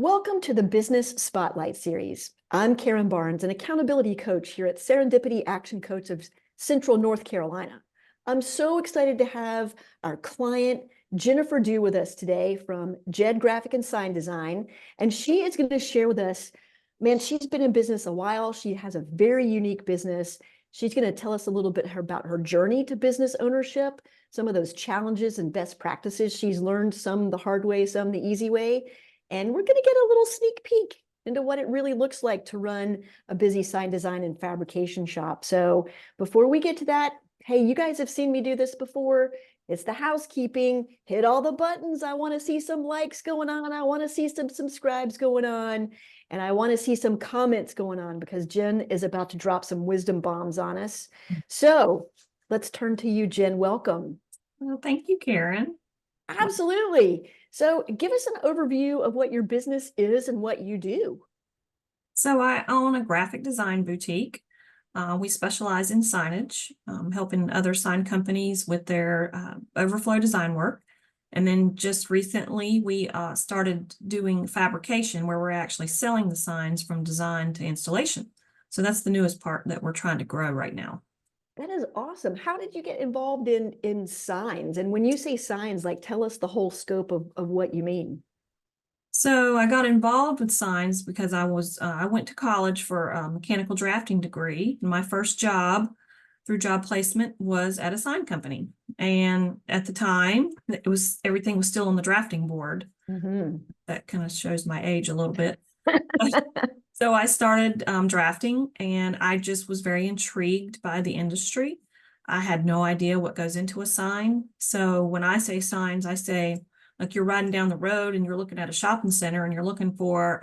Welcome to the Business Spotlight Series. I'm Karen Barnes, an accountability coach here at Serendipity Action Coach of Central North Carolina. I'm so excited to have our client, Jennifer Dew, with us today from Jed Graphic and Sign Design. And she is going to share with us, man, she's been in business a while. She has a very unique business. She's going to tell us a little bit about her journey to business ownership, some of those challenges and best practices she's learned, some the hard way, some the easy way. And we're going to get a little sneak peek into what it really looks like to run a busy sign design and fabrication shop. So before we get to that, hey, you guys have seen me do this before. It's the housekeeping. Hit all the buttons. I want to see some likes going on. I want to see some subscribes going on. And I want to see some comments going on because Jen is about to drop some wisdom bombs on us. So let's turn to you, Jen. Welcome. Well, thank you, Karen. Absolutely. So give us an overview of what your business is and what you do. So I own a graphic design boutique. We specialize in signage, helping other sign companies with their overflow design work. And then just recently, we started doing fabrication where we're actually selling the signs from design to installation. So that's the newest part that we're trying to grow right now. That is awesome. How did you get involved in signs? And when you say signs, like tell us the whole scope of what you mean. So I got involved with signs because I went to college for a mechanical drafting degree. My first job through job placement was at a sign company. And at the time, everything was still on the drafting board. Mm-hmm. That kind of shows my age a little bit. So I started drafting, and I just was very intrigued by the industry. I had no idea what goes into a sign. So when I say signs, I say, like, you're riding down the road and you're looking at a shopping center and you're looking for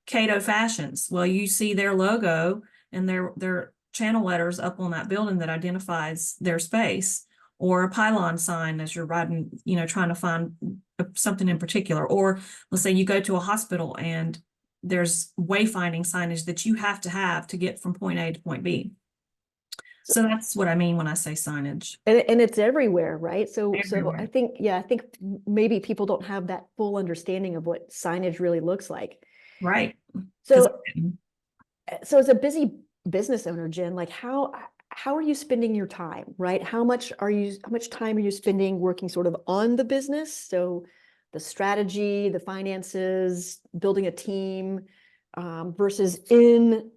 Cato Fashions. Well, you see their logo and their channel letters up on that building that identifies their space, or a pylon sign as you're riding, trying to find something in particular. Or let's say you go to a hospital and there's wayfinding signage that you have to get from point A to point B. So that's what I mean when I say signage. And it's everywhere, right? So Everywhere. I think maybe people don't have that full understanding of what signage really looks like. Right. So as a busy business owner, Jen, like how are you spending your time, right? How much time are you spending working sort of on the business? So the strategy, the finances, building a team, versus in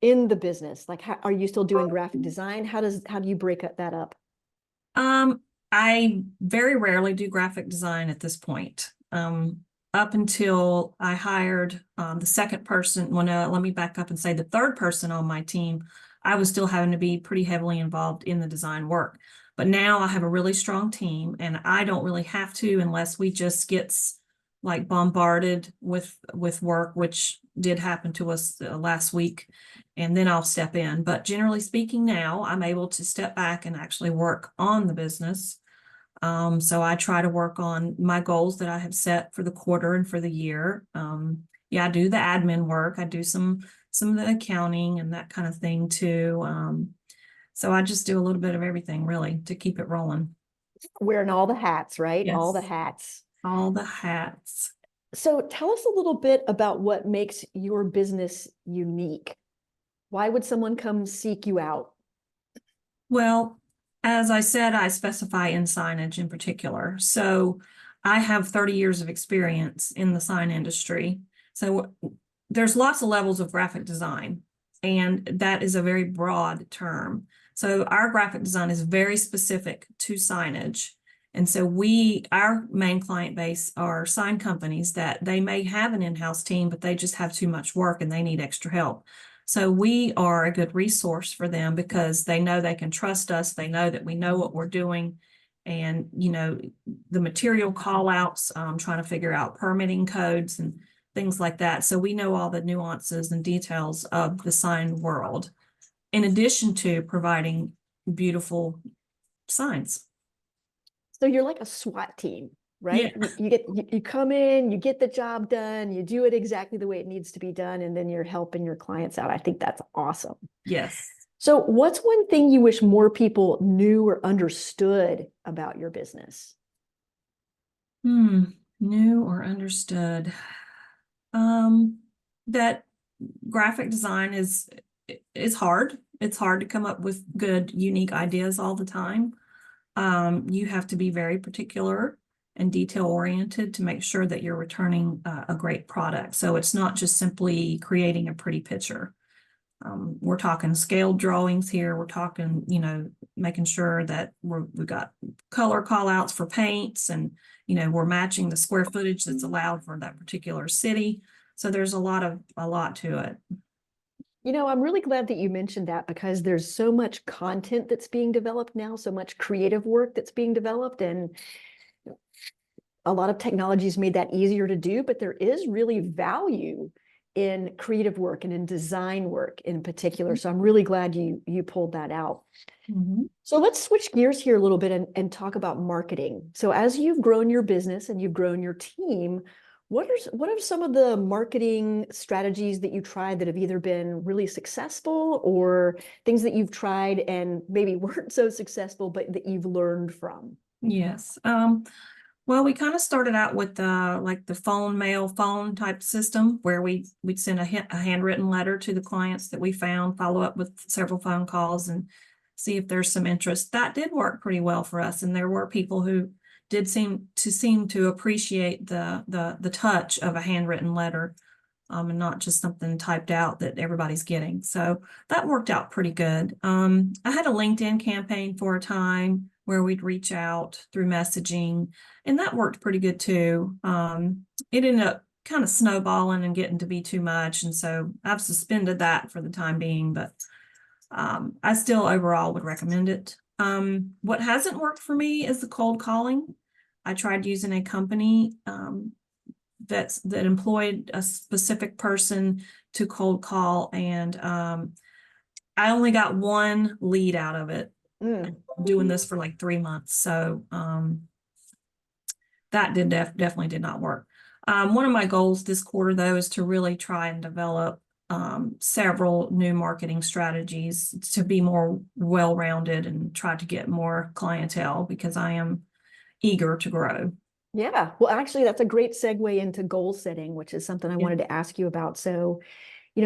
the business. Like, are you still doing graphic design? How do you break that up? I very rarely do graphic design at this point. Up until I hired the second person, let me back up and say the third person on my team, I was still having to be pretty heavily involved in the design work. But now I have a really strong team, and I don't really have to unless we just get like bombarded with work, which did happen to us last week, and then I'll step in. But generally speaking, now I'm able to step back and actually work on the business. So I try to work on my goals that I have set for the quarter and for the year. Yeah, I do the admin work. I do some of the accounting and that kind of thing too. So I just do a little bit of everything really to keep it rolling. Wearing all the hats, right? All the Yes, hats. all the hats. So tell us a little bit about what makes your business unique. Why would someone come seek you out? Well, as I said, I specify in signage in particular. So I have 30 years of experience in the sign industry. So there's lots of levels of graphic design, and that is a very broad term. So our graphic design is very specific to signage. And so our main client base are sign companies that they may have an in-house team, but they just have too much work and they need extra help. So we are a good resource for them because they know they can trust us. They know that we know what we're doing. And, the material call outs, trying to figure out permitting codes and things like that. So we know all the nuances and details of the sign world, in addition to providing beautiful signs. So you're like a SWAT team, right? Yeah. You come in, you get the job done, you do it exactly the way it needs to be done, and then you're helping your clients out. I think that's awesome. Yes. So what's one thing you wish more people knew or understood about your business? Knew or understood. that graphic design is hard. It's hard to come up with good, unique ideas all the time. You have to be very particular and detail oriented to make sure that you're returning a great product. So it's not just simply creating a pretty picture. We're talking scaled drawings here. We're talking, making sure that we've got color call outs for paints, and, we're matching the square footage that's allowed for that particular city. So there's a lot to it. I'm really glad that you mentioned that, because there's so much content that's being developed now, so much creative work that's being developed, and a lot of technology's made that easier to do, but there is really value in creative work and in design work in particular. So I'm really glad you pulled that out. Mm-hmm. So let's switch gears here a little bit and talk about marketing. So as you've grown your business and you've grown your team, what are some of the marketing strategies that you tried that have either been really successful, or things that you've tried and maybe weren't so successful, but that you've learned from? Yes. Well, we kind of started out with like the mail phone type system, where we'd send a handwritten letter to the clients that we found, follow up with several phone calls, and see if there's some interest. That did work pretty well for us, and there were people who did seem to appreciate the touch of a handwritten letter, and not just something typed out that everybody's getting. So that worked out pretty good. I had a LinkedIn campaign for a time where we'd reach out through messaging, and that worked pretty good too. It ended up kind of snowballing and getting to be too much, and so I've suspended that for the time being, but I still overall would recommend it. What hasn't worked for me is the cold calling. I tried using a company that employed a specific person to cold call, and I only got one lead out of it. Doing this for like 3 months, so that definitely did not work. One of my goals this quarter, though, is to really try and develop several new marketing strategies to be more well-rounded and try to get more clientele, because I am eager to grow. Yeah, well, actually, that's a great segue into goal setting, which is something I wanted to ask you about. So,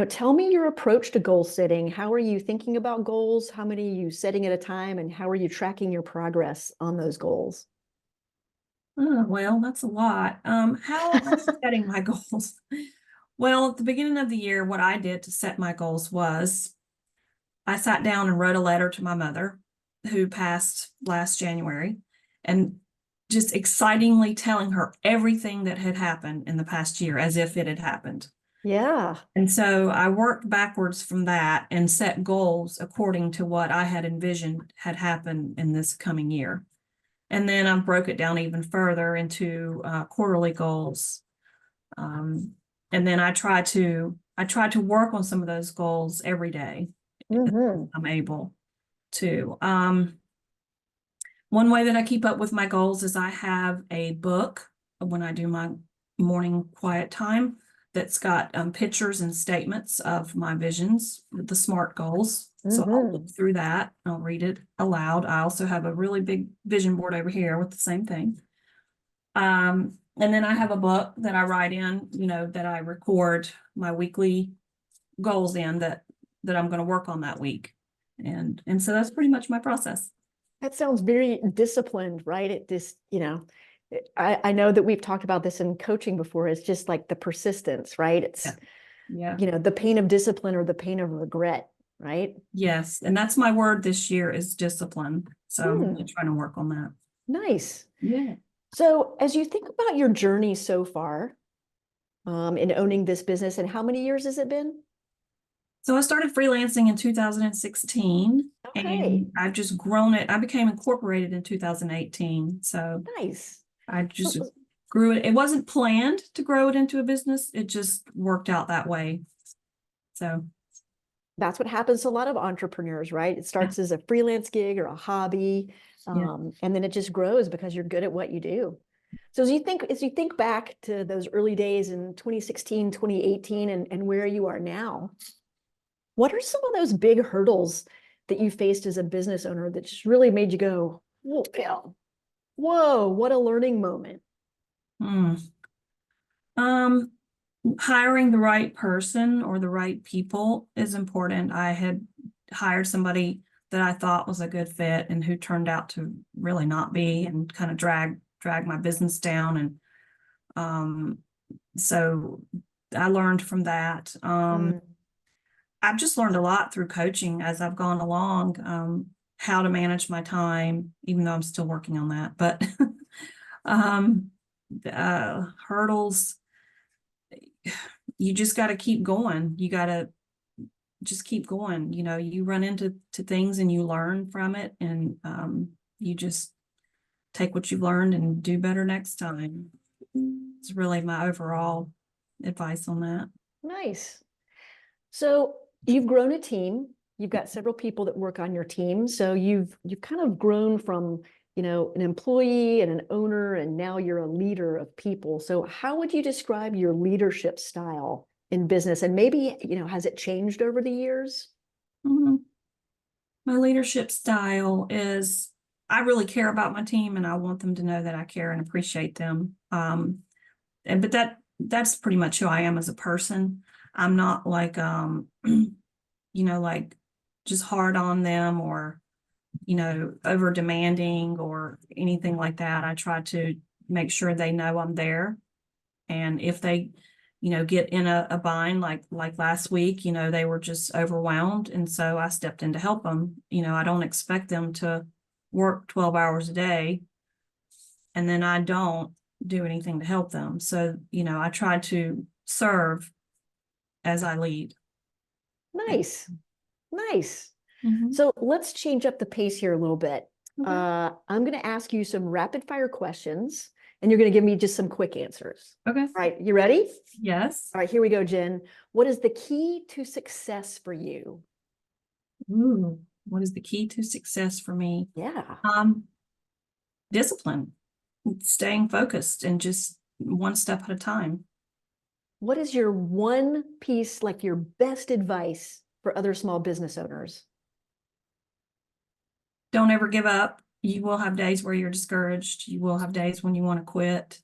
tell me your approach to goal setting. How are you thinking about goals? How many are you setting at a time? And how are you tracking your progress on those goals? Oh, well, that's a lot. How am I setting my goals? Well, at the beginning of the year, what I did to set my goals was I sat down and wrote a letter to my mother, who passed last January, and just excitingly telling her everything that had happened in the past year as if it had happened. Yeah. And so I worked backwards from that and set goals according to what I had envisioned had happened in this coming year. And then I broke it down even further into quarterly goals. And then I try to work on some of those goals every day. I'm able to. One way that I keep up with my goals is I have a book when I do my morning quiet time that's got pictures and statements of my visions, the SMART goals. So I'll look through that. I'll read it aloud. I also have a really big vision board over here with the same thing. And then I have a book that I write in, that I record my weekly goals in that I'm going to work on that week. And so that's pretty much my process. That sounds very disciplined, right? I know that we've talked about this in coaching before. It's just like the persistence, right? It's, Yeah. the pain of discipline or the pain of regret, right? Yes. And that's my word this year, is discipline. So I'm really trying to work on that. Nice. Yeah. So as you think about your journey so far, in owning this business, and how many years has it been? So I started freelancing in 2016, Okay. and I've just grown it. I became incorporated in 2018. So Nice. I just grew it. It wasn't planned to grow it into a business. It just worked out that way. So that's what happens to a lot of entrepreneurs, right? It starts as a freelance gig or a hobby, and then it just grows because you're good at what you do. So as you think back to those early days in 2016, 2018, and where you are now, what are some of those big hurdles that you faced as a business owner that just really made you go, whoa, what a learning moment? Um, hiring the right person or the right people is important. I had hired somebody that I thought was a good fit and who turned out to really not be, and kind of drag my business down. And so I learned from that. Mm. I've just learned a lot through coaching as I've gone along, how to manage my time, even though I'm still working on that. But um, hurdles, you just got to keep going. You got to just keep going. You know, you run into things and you learn from it, and you just take what you've learned and do better next time. It's really my overall advice on that. Nice. So you've grown a team. You've got several people that work on your team. So you've kind of grown from, an employee and an owner, and now you're a leader of people. So how would you describe your leadership style in business? And maybe, has it changed over the years? Mhm. My leadership style is I really care about my team and I want them to know that I care and appreciate them. But that's pretty much who I am as a person. I'm not like like just hard on them, or over demanding or anything like that. I try to make sure they know I'm there. And if they get in a bind, like last week, they were just overwhelmed, and so I stepped in to help them. I don't expect them to work 12 hours a day and then I don't do anything to help them. So I try to serve as I lead. Nice. Nice. Mhm. So let's change up the pace here a little bit. Okay. I'm going to ask you some rapid fire questions, and you're going to give me just some quick answers. Okay. All right, you ready? Yes. All right, here we go, Jen. What is the key to success for you? Ooh, what is the key to success for me? Yeah. Discipline, staying focused, and just one step at a time. What is your one piece, like your best advice for other small business owners? Don't ever give up. You will have days where you're discouraged. You will have days when you want to quit,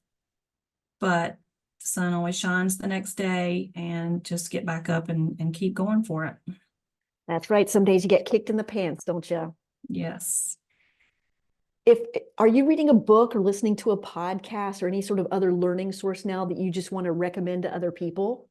but the sun always shines the next day, and just get back up and keep going for it. That's right. Some days you get kicked in the pants, don't you? Yes. If Are you reading a book or listening to a podcast or any sort of other learning source now that you just want to recommend to other people?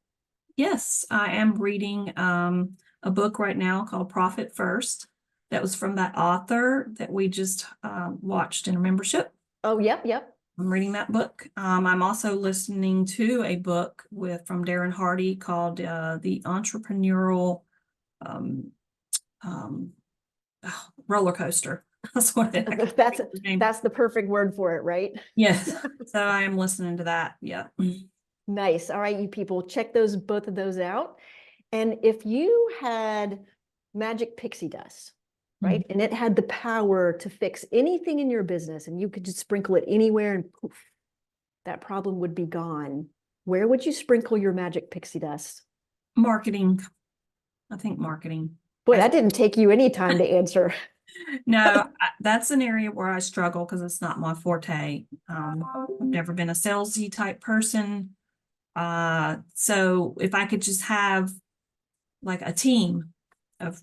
Yes, I am reading a book right now called Profit First. That was from that author that we just watched in a membership. Oh, yep, yep. I'm reading that book. I'm also listening to a book from Darren Hardy called The Entrepreneurial um, um, Roller Coaster. That's what it actually That's is the name. that's the perfect word for it, right? Yes. So I am listening to that. Yeah. Nice. All right, you people, check both of those out. And if you had magic pixie dust, right? And it had the power to fix anything in your business, and you could just sprinkle it anywhere and poof, that problem would be gone. Where would you sprinkle your magic pixie dust? Marketing. I think marketing. Boy, that didn't take you any time to answer. No, that's an area where I struggle because it's not my forte. I've never been a salesy type person. So if I could just have like a team of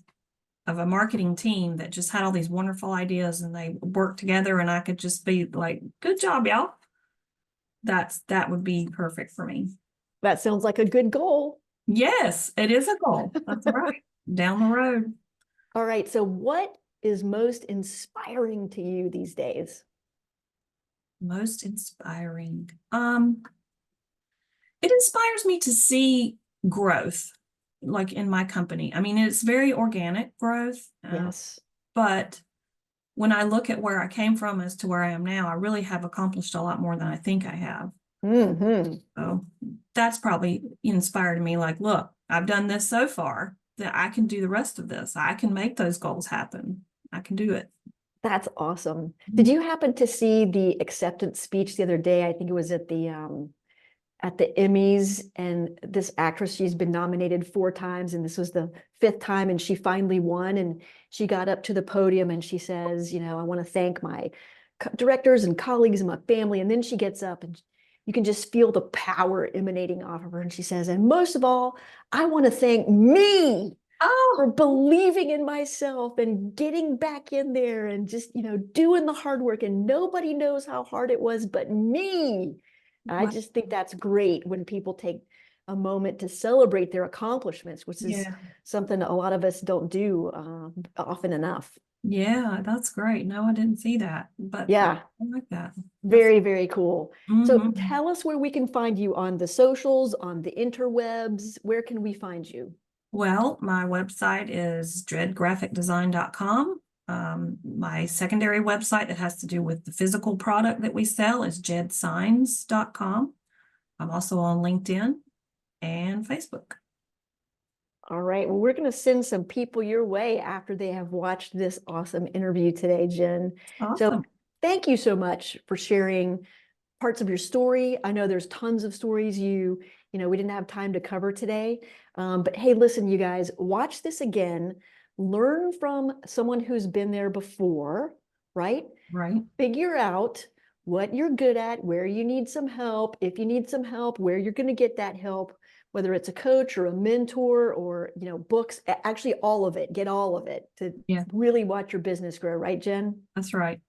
a marketing team that just had all these wonderful ideas and they work together, and I could just be like, good job, y'all. That would be perfect for me. That sounds like a good goal. Yes, it is a goal. That's right. Down the road. All right, so what is most inspiring to you these days? Most inspiring. It inspires me to see growth, like in my company. I mean, it's very organic growth, Yes. but when I look at where I came from as to where I am now, I really have accomplished a lot more than I think I have. Mm-hmm. So that's probably inspired me. Like, look, I've done this so far that I can do the rest of this. I can make those goals happen. I can do it. That's awesome. Did you happen to see the acceptance speech the other day? I think it was at the Emmys, and this actress, she's been nominated 4 times, and this was the 5th time, and she finally won. And she got up to the podium and she says, I want to thank my directors and colleagues and my family. And then she gets up and you can just feel the power emanating off of her. And she says, and most of all, I want to thank me for Oh, believing in myself and getting back in there and just, doing the hard work. And nobody knows how hard it was but me. I wow. just think that's great when people take a moment to celebrate their accomplishments, which is Yeah. something a lot of us don't do often enough. Yeah, that's great. No, I didn't see that, but I Yeah, like that. That's very, very cool. So mhm. tell us where we can find you on the socials, on the interwebs. Where can we find you? Well, my website is dreadgraphicdesign.com. My secondary website that has to do with the physical product that we sell is jedsigns.com. I'm also on LinkedIn and Facebook. All right. Well, we're going to send some people your way after they have watched this awesome interview today, Jen. So Awesome. thank you so much for sharing parts of your story. I know there's tons of stories we didn't have time to cover today. But hey, listen, you guys, watch this again. Learn from someone who's been there before, right? Right. Figure out what you're good at, where you need some help, if you need some help, where you're going to get that help, whether it's a coach or a mentor or, books, actually all of it, get all of it to Yeah, really watch your business grow, right, Jen? that's right.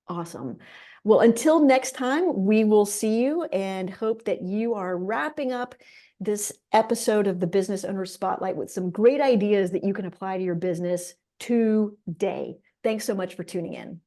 Awesome. Well, until next time, we will see you and hope that you are wrapping up this episode of the Business Owner Spotlight with some great ideas that you can apply to your business today. Thanks so much for tuning in.